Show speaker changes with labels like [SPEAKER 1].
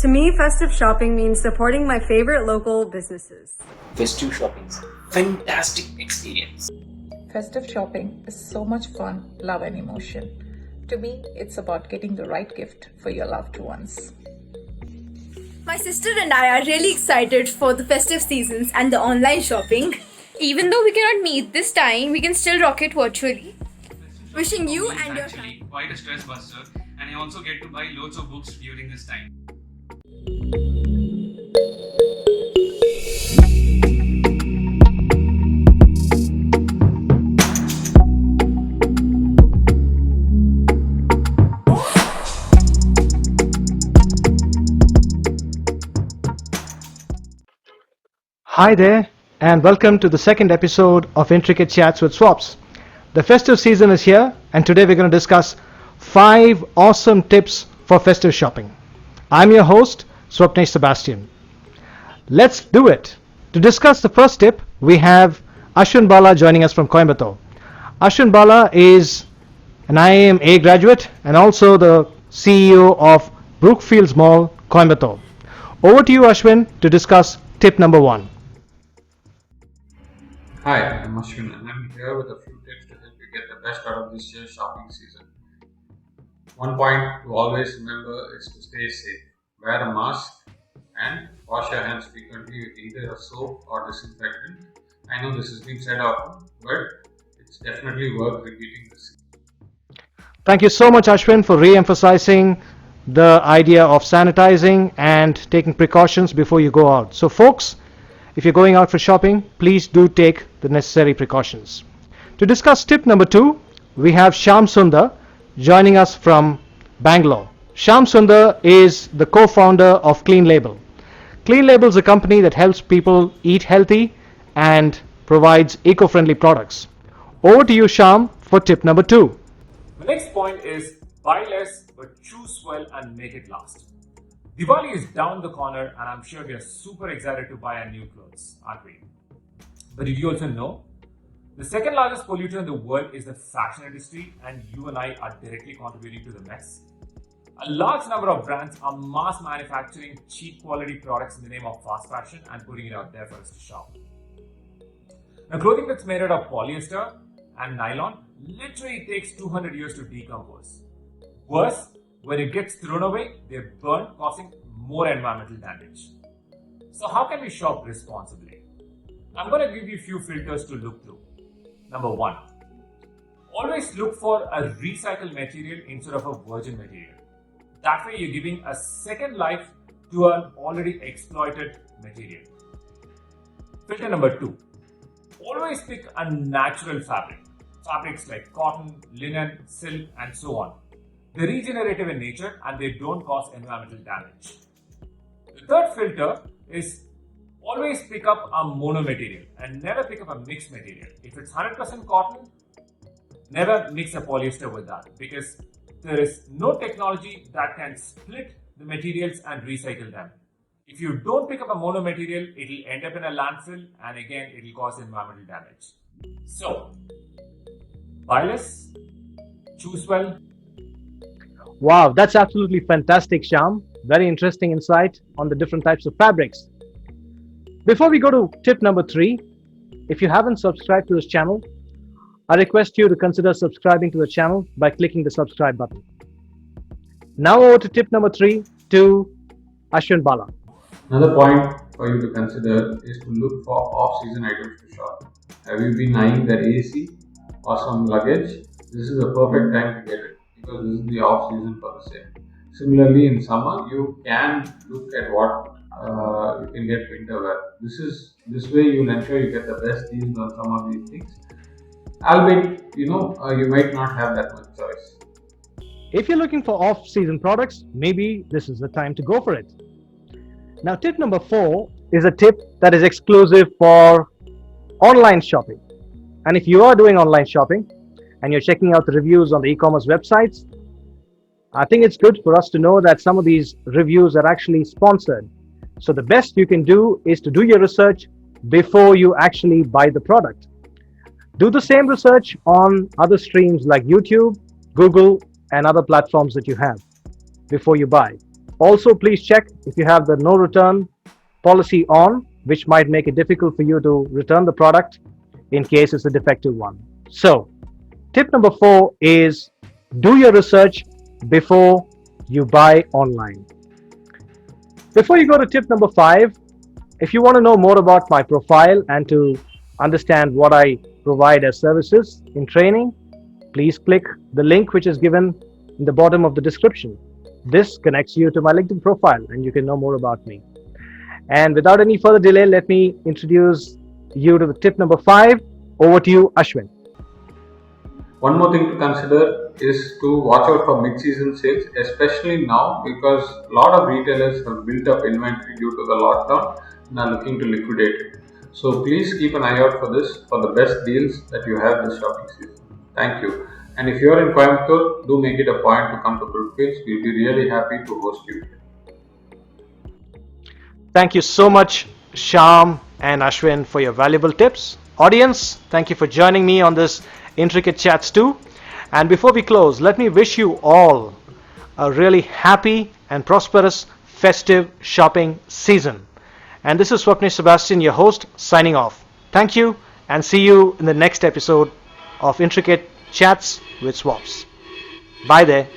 [SPEAKER 1] To me, festive shopping means supporting my favorite local businesses.
[SPEAKER 2] Festive shopping's fantastic experience.
[SPEAKER 3] Festive shopping is so much fun, love, and emotion. To me, it's about getting the right gift for your loved ones.
[SPEAKER 4] My sister and I are really excited for the festive seasons and the online shopping. Even though we cannot meet this time, we can still rock it virtually. Wishing you and your family
[SPEAKER 5] quite a stress buster, and I also get to buy loads of books during this time.
[SPEAKER 6] Hi there, and welcome to the second episode of Intricate Chats with Swaps. The festive season is here, and today we're going to discuss 5 awesome tips for festive shopping. I'm your host, Swapnesh Sebastian. Let's do it. To discuss the first tip, we have Ashwin Bala joining us from Coimbatore. Ashwin Bala is an IIMA graduate and also the CEO of Brookefields Mall, Coimbatore. Over to you, Ashwin, to discuss tip number 1.
[SPEAKER 7] Hi, I'm Ashwin and I'm here with a few tips to help you get the best out of this year's shopping season. One point to always remember is to stay safe. Wear a mask and wash your hands frequently with either a soap or disinfectant. I know this has been said often, but it's definitely worth repeating this.
[SPEAKER 6] Thank you so much, Ashwin, for re-emphasizing the idea of sanitizing and taking precautions before you go out. So folks, if you're going out for shopping, please do take the necessary precautions. To discuss tip number 2, we have Shyam Sunder joining us from Bangalore. Shyam Sunder is the co-founder of Cleanlabel. Cleanlabel is a company that helps people eat healthy and provides eco-friendly products. Over to you, Shyam, for tip number 2.
[SPEAKER 8] The next point is buy less but choose well and make it last. Diwali is down the corner and I'm sure we are super excited to buy our new clothes, aren't we? But did you also know? The second largest polluter in the world is the fashion industry, and you and I are directly contributing to the mess. A large number of brands are mass manufacturing cheap quality products in the name of fast fashion and putting it out there for us to shop. Now, clothing that's made out of polyester and nylon literally takes 200 years to decompose. Worse, when it gets thrown away, they're burned, causing more environmental damage. So how can we shop responsibly? I'm going to give you a few filters to look through. Number 1, always look for a recycled material instead of a virgin material. That way you're giving a second life to an already exploited material. Filter number 2, always pick a natural fabric. Fabrics like cotton, linen, silk, and so on. They're regenerative in nature and they don't cause environmental damage. The third filter is always pick up a mono material and never pick up a mixed material. If it's 100% cotton, never mix a polyester with that, because there is no technology that can split the materials and recycle them. If you don't pick up a mono material, it'll end up in a landfill and again it'll cause environmental damage. So, buy less, choose well.
[SPEAKER 6] Wow, that's absolutely fantastic, Shyam. Very interesting insight on the different types of fabrics. Before we go to tip number 3, if you haven't subscribed to this channel, I request you to consider subscribing to the channel by clicking the subscribe button. Now over to tip number 3 to Ashwin Bala.
[SPEAKER 7] Another point for you to consider is to look for off-season items to shop. Have you been eyeing that AC or some luggage? This is the perfect time to get it, because this is the off-season for the same. Similarly, in summer, you can look at what you can get winter wear. This way you'll ensure you get the best deals on some of these things. Albeit, you might not have that much choice.
[SPEAKER 6] If you're looking for off-season products, maybe this is the time to go for it. Now, tip number 4 is a tip that is exclusive for online shopping. And if you are doing online shopping and you're checking out the reviews on the e-commerce websites, I think it's good for us to know that some of these reviews are actually sponsored. So the best you can do is to do your research before you actually buy the product. Do the same research on other streams like YouTube, Google, and other platforms that you have before you buy. Also, please check if you have the no return policy on, which might make it difficult for you to return the product in case it's a defective one. So, tip number 4 is do your research before you buy online. Before you go to tip number 5, if you want to know more about my profile and to understand what I provide as services in training, please click the link which is given in the bottom of the description. This connects you to my LinkedIn profile and you can know more about me. And without any further delay, let me introduce you to the tip number 5. Over to you, Ashwin.
[SPEAKER 7] One more thing to consider is to watch out for mid-season sales, especially now because a lot of retailers have built up inventory due to the lockdown and are looking to liquidate it. So please keep an eye out for this for the best deals that you have this shopping season. Thank you. And if you are in Coimbatore, do make it a point to come to Brookefields. We'll be really happy to host you here.
[SPEAKER 6] Thank you so much, Shyam and Ashwin, for your valuable tips. Audience, thank you for joining me on this Intricate Chats too. And before we close, let me wish you all a really happy and prosperous festive shopping season. And this is Swapnesh Sebastian, your host, signing off. Thank you and see you in the next episode of Intricate Chats with Swaps. Bye there.